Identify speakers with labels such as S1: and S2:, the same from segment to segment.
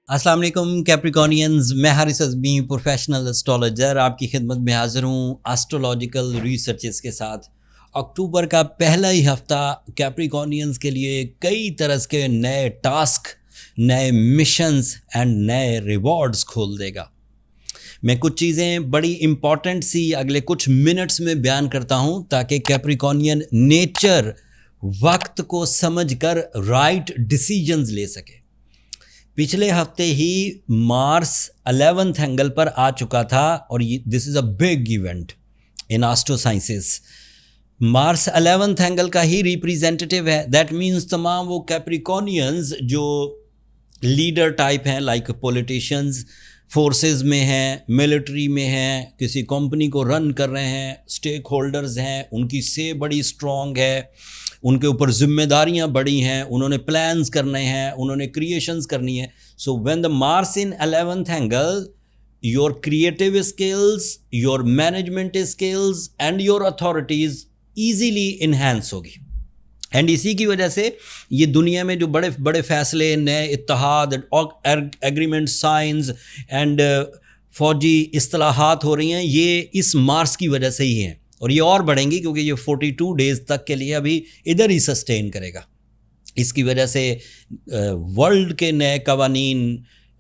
S1: अस्सलाम वालेकुम कैप्रिकॉनियंस, मैं हारिस अज़मी प्रोफेशनल एस्ट्रोलॉजर आपकी खिदमत में हाज़िर हूँ एस्ट्रोलॉजिकल रिसर्चेस के साथ। अक्टूबर का पहला ही हफ्ता कैप्रिकॉनियंस के लिए कई तरह के नए टास्क, नए मिशंस एंड नए रिवॉर्ड्स खोल देगा। मैं कुछ चीज़ें बड़ी इम्पॉर्टेंट सी अगले कुछ मिनट्स में बयान करता हूँ ताकि कैप्रिकॉनियन नेचर वक्त को समझकर राइट डिसीजंस ले सके। पिछले हफ्ते ही मार्स 11th एंगल पर आ चुका था और this is a big event in astro sciences. Mars 11th angle का ही रिप्रेजेंटेटिव है। दैट मीन्स तमाम वो कैप्रिकॉनियंस जो लीडर टाइप हैं, लाइक पॉलिटिशियंस, फोर्सेस में हैं, मिलिट्री में हैं, किसी कंपनी को रन कर रहे हैं, स्टेक होल्डर्स हैं, उनकी से बड़ी स्ट्रॉन्ग है, उनके ऊपर जिम्मेदारियां बड़ी हैं, उन्होंने प्लान्स करने हैं, उन्होंने क्रिएशंस करनी है। So when the Mars in 11th angle, your creative skills, your management skills and your authorities easily enhance होगी। एंड इसी की वजह से ये दुनिया में जो बड़े बड़े फैसले, नए इत्तेहाद, एग्रीमेंट साइंस एंड फौजी इस्तिलाहात हो रही हैं, ये इस मार्स की वजह से ही हैं और ये और बढ़ेंगी क्योंकि ये 42 डेज तक के लिए अभी इधर ही सस्टेन करेगा। इसकी वजह से वर्ल्ड के नए कवानीन,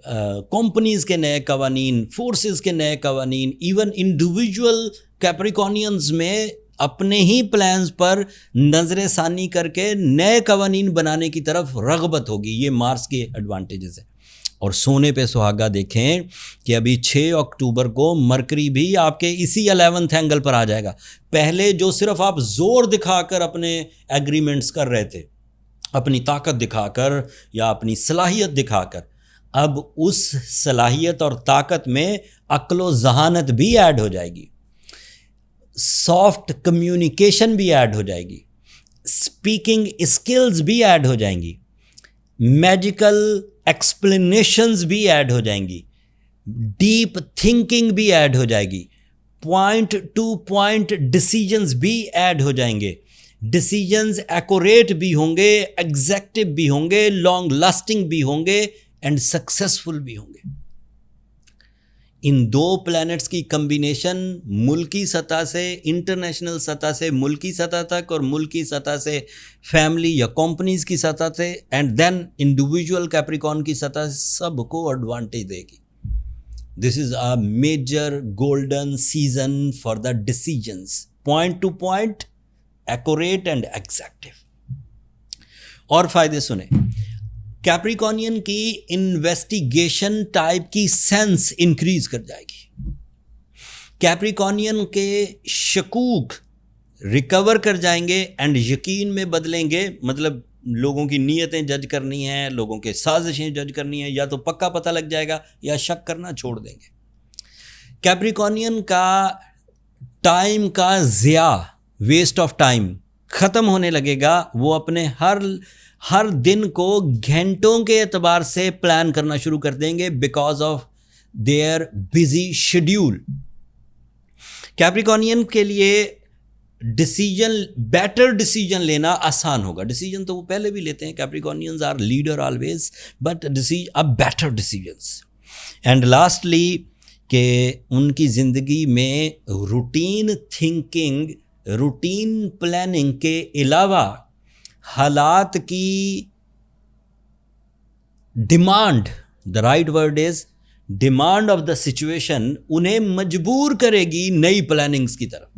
S1: कंपनीज़ के नए कवानीन, फोर्सेस के नए कवानीन, इवन इंडिविजुअल कैप्रिकॉनियंस में अपने ही प्लान्स पर नजर सानी करके नए कवानीन बनाने की तरफ रगबत होगी। ये मार्स के एडवांटेजेस है। और सोने पे सुहागा देखें कि अभी 6 अक्टूबर को मरकरी भी आपके इसी 11th एंगल पर आ जाएगा। पहले जो सिर्फ आप जोर दिखाकर अपने एग्रीमेंट्स कर रहे थे, अपनी ताकत दिखाकर या अपनी सलाहियत दिखाकर, अब उस सलाहियत और ताकत में अक्लो जहानत भी ऐड हो जाएगी, सॉफ्ट कम्युनिकेशन भी ऐड हो जाएगी, स्पीकिंग स्किल्स भी ऐड हो जाएंगी, मैजिकल एक्सप्लेनेशंस भी ऐड हो जाएंगी, डीप थिंकिंग भी ऐड हो जाएगी, पॉइंट टू पॉइंट डिसीजंस भी ऐड हो जाएंगे। डिसीजंस एक्यूरेट भी होंगे, एग्जैक्टिव भी होंगे, लॉन्ग लास्टिंग भी होंगे एंड सक्सेसफुल भी होंगे। इन दो प्लैनेट्स की कम्बिनेशन मुल्की सतह से, इंटरनेशनल सतह से मुल्की सतह तक और मुल्की सतह से फैमिली या कंपनीज की सतह से एंड देन इंडिविजुअल कैप्रिकॉन की सतह से सबको एडवांटेज देगी। This is a major golden season for the decisions, point to point, accurate and exactive. और फायदे सुने, कैप्रिकॉनियन की इन्वेस्टिगेशन टाइप की सेंस इंक्रीज कर जाएगी। कैप्रिकॉनियन के शकूक रिकवर कर जाएंगे एंड यकीन में बदलेंगे। मतलब लोगों की नीयतें जज करनी है, लोगों के साजिशें जज करनी है, या तो पक्का पता लग जाएगा या शक करना छोड़ देंगे। कैप्रिकॉनियन का टाइम का ज़िया, वेस्ट ऑफ टाइम ख़त्म होने लगेगा। वो अपने हर दिन को घंटों के एतबार से प्लान करना शुरू कर देंगे because of their busy schedule. Capricornian के लिए बेटर डिसीजन लेना आसान होगा। डिसीजन तो वो पहले भी लेते हैं, Capricornians are leader always, but better decisions. And lastly कि उनकी ज़िंदगी में रूटीन थिंकिंग, रूटीन प्लानिंग के अलावा हालात की demand, the right word is demand of the situation, उन्हें मजबूर करेगी नई प्लानिंग्स की तरफ।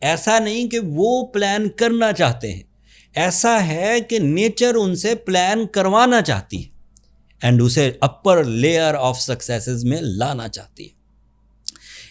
S1: ऐसा नहीं कि वो प्लान करना चाहते हैं, ऐसा है कि नेचर उनसे प्लान करवाना चाहती है एंड उसे अपर लेयर ऑफ सक्सेसेस में लाना चाहती है।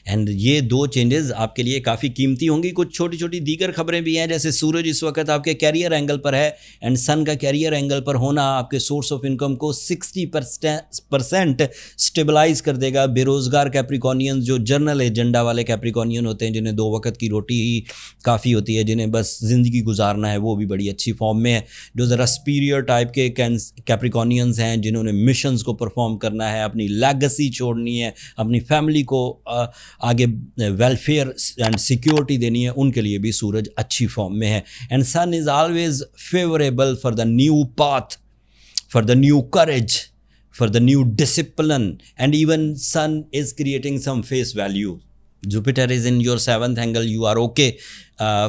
S1: एंड ये दो चेंजेस आपके लिए काफ़ी कीमती होंगी। कुछ छोटी छोटी दीगर खबरें भी हैं, जैसे सूरज इस वक्त आपके कैरियर एंगल पर है एंड सन का कैरियर एंगल पर होना आपके सोर्स ऑफ इनकम को 60% स्टेबलाइज कर देगा। बेरोज़गार कैप्रिकॉनियंस, जो जर्नल एजेंडा वाले कैप्रिकॉनियन होते हैं, जिन्हें 2 वक्त की रोटी ही काफ़ी होती है, जिन्हें बस ज़िंदगी गुजारना है, वो भी बड़ी अच्छी फॉर्म में है। जो ज़रा सुपीरियर टाइप के कैप्रिकॉनियंस हैं, जिन्होंने मिशंस को परफॉर्म करना है, अपनी लेगेसी छोड़नी है, अपनी फैमिली को आगे वेलफेयर एंड सिक्योरिटी देनी है, उनके लिए भी सूरज अच्छी फॉर्म में है। And sun is always favourable for the new path, for the new courage, for the new discipline, and even Sun is creating some face value. Jupiter is in your 7th angle. You are okay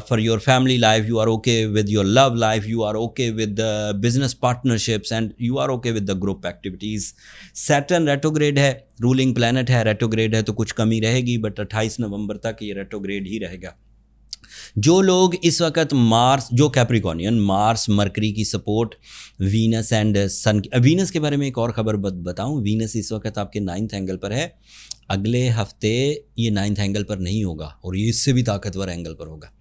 S1: for your family life, you are okay with your love life, you are okay with the business partnerships, and you are okay with the group activities. Saturn retrograde है, ruling planet है, retrograde है, तो कुछ कमी रहेगी, but 28 नवंबर तक ये retrograde ही रहेगा. जो लोग इस वक्त मार्स, जो कैप्रिकॉर्नियन, मार्स मरकरी की support, Venus and sun, Venus के बारे में एक और खबर बताऊं. वीनस इस वक्त आपके 9th एंगल पर है. अगले हफ्ते ये 9th एंगल पर नहीं होगा और ये इससे भी ताकतवर एंगल पर होगा.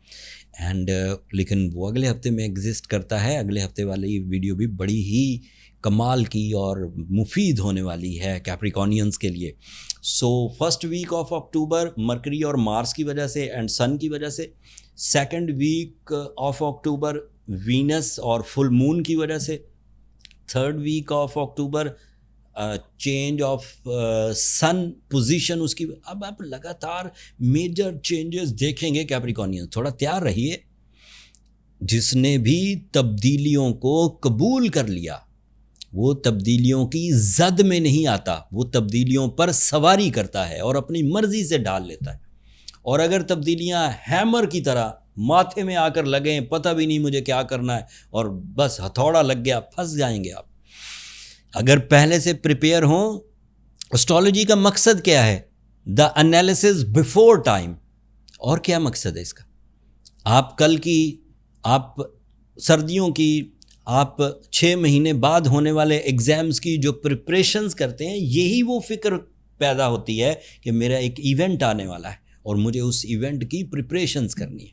S1: एंड लेकिन वो अगले हफ्ते में एग्जिस्ट करता है. अगले हफ्ते वाली वीडियो भी बड़ी ही कमाल की और मुफीद होने वाली है कैप्रिकॉर्नियंस के लिए. So first week of October Mercury और मार्स की वजह से एंड सन की वजह से, second week of October Venus और फुल मून की वजह से, third week of October change of sun position उसकी. अब आप लगातार मेजर चेंजेस देखेंगे कैप्रिकॉर्नियन, थोड़ा तैयार रहिए. जिसने भी तब्दीलियों को कबूल कर लिया वो तब्दीलियों की जद में नहीं आता, वो तब्दीलियों पर सवारी करता है और अपनी मर्जी से डाल लेता है. और अगर तब्दीलियां हैमर की तरह माथे में आकर लगें, पता भी नहीं मुझे क्या करना है और बस हथौड़ा लग गया, फंस जाएंगे आप. अगर पहले से प्रिपेयर हों. एस्ट्रोलॉजी का मकसद क्या है? The analysis before time. और क्या मकसद है इसका? आप कल की, आप सर्दियों की, आप 6 महीने बाद होने वाले एग्ज़ाम्स की जो प्रिपरेशंस करते हैं, यही वो फिक्र पैदा होती है कि मेरा एक इवेंट आने वाला है और मुझे उस इवेंट की प्रिपरेशंस करनी है.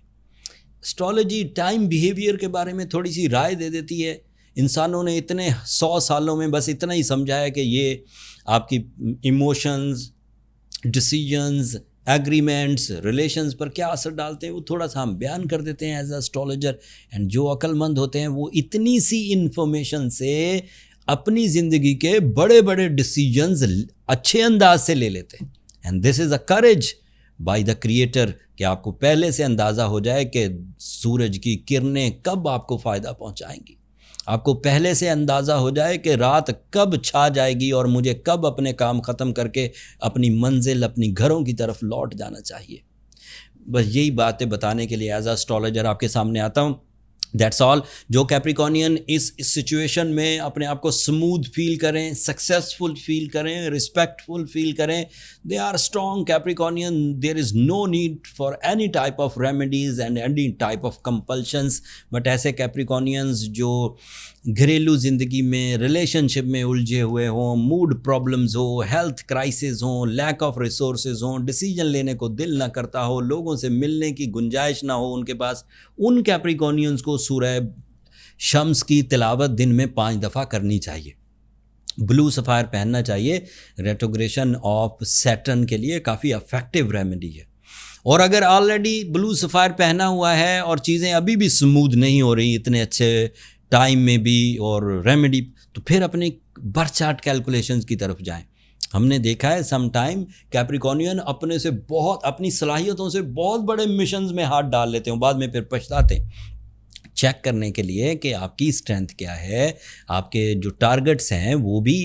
S1: एस्ट्रोलॉजी टाइम बिहेवियर के बारे में थोड़ी सी राय दे देती है. इंसानों ने इतने 100 सालों में बस इतना ही समझा है कि ये आपकी इमोशंस, डिसीजंस, एग्रीमेंट्स, रिलेशंस पर क्या असर डालते हैं, वो थोड़ा सा हम बयान कर देते हैं एज अ एस्ट्रोलॉजर. एंड जो अक्लमंद होते हैं वो इतनी सी इन्फॉर्मेशन से अपनी ज़िंदगी के बड़े बड़े डिसीजंस अच्छे अंदाज से ले लेते हैं. And this is a courage by the creator कि आपको पहले से अंदाज़ा हो जाए कि सूरज की किरणें कब आपको फ़ायदा पहुंचाएंगी. आपको पहले से अंदाज़ा हो जाए कि रात कब छा जाएगी और मुझे कब अपने काम ख़त्म करके अपनी मंजिल, अपनी घरों की तरफ लौट जाना चाहिए. बस यही बातें बताने के लिए एज अ एस्ट्रोलॉजर आपके सामने आता हूँ. That's all. जो कैप्रिकॉर्नियन इस सिचुएशन में अपने आप को स्मूथ फील करें, सक्सेसफुल फील करें, रिस्पेक्टफुल फील करें, they are strong Capricornian. There is no need for any type of remedies and any type of compulsions. But ऐसे कैप्रिकॉर्नियंस जो घरेलू ज़िंदगी में, रिलेशनशिप में उलझे हुए हों, मूड प्रॉब्लम्स हो, हेल्थ क्राइसिस हों, लैक ऑफ रिसोर्सेज हों, डिसीजन लेने को दिल ना करता हो, लोगों से मिलने की गुंजाइश ना हो उनके पास, उन कैप्रिकॉर्नियंस को सूरह शम्स की तिलावत दिन में 5 दफ़ा करनी चाहिए. ब्लू सफ़ायर पहनना चाहिए. रेट्रोग्रेशन ऑफ सैटर्न के लिए काफ़ी अफेक्टिव रेमेडी है. और अगर ऑलरेडी ब्लू सफ़ायर पहना हुआ है और चीज़ें अभी भी स्मूथ नहीं हो रही इतने अच्छे टाइम में भी और रेमेडी, तो फिर अपने बर्थ चार्ट कैलकुलेशंस की तरफ जाएं. हमने देखा है सम टाइम कैप्रिकॉर्नियन अपने से बहुत, अपनी सलाहियतों से बहुत बड़े मिशंस में हाथ डाल लेते हैं, बाद में फिर पछताते हैं. चेक करने के लिए कि आपकी स्ट्रेंथ क्या है, आपके जो टारगेट्स हैं वो भी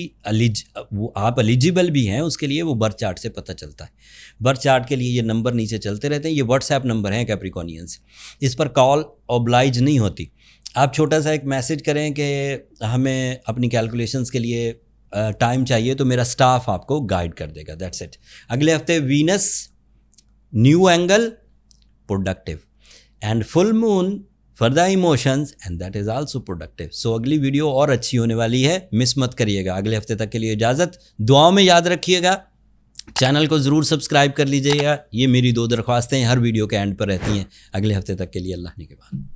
S1: वो आप एलिजिबल भी हैं उसके लिए, वो बर्थ चार्ट से पता चलता है. बर्थ चार्ट के लिए ये नंबर नीचे चलते रहते हैं. ये व्हाट्सएप नंबर हैं कैप्रिकॉर्नियंस. इस पर कॉल ऑब्लाइज नहीं होती. आप छोटा सा एक मैसेज करें कि हमें अपनी कैलकुलेशंस के लिए टाइम चाहिए, तो मेरा स्टाफ आपको गाइड कर देगा. That's it. अगले हफ्ते Venus new angle productive and full moon for the emotions and that is also productive. So अगली वीडियो और अच्छी होने वाली है, मिस मत करिएगा. अगले हफ्ते तक के लिए इजाज़त. दुआओं में याद रखिएगा. चैनल को ज़रूर सब्सक्राइब कर लीजिएगा. ये मेरी 2 दरख्वास्तें हर वीडियो के एंड पर रहती हैं. अगले हफ्ते तक के लिए अल्लाह ने के बाद.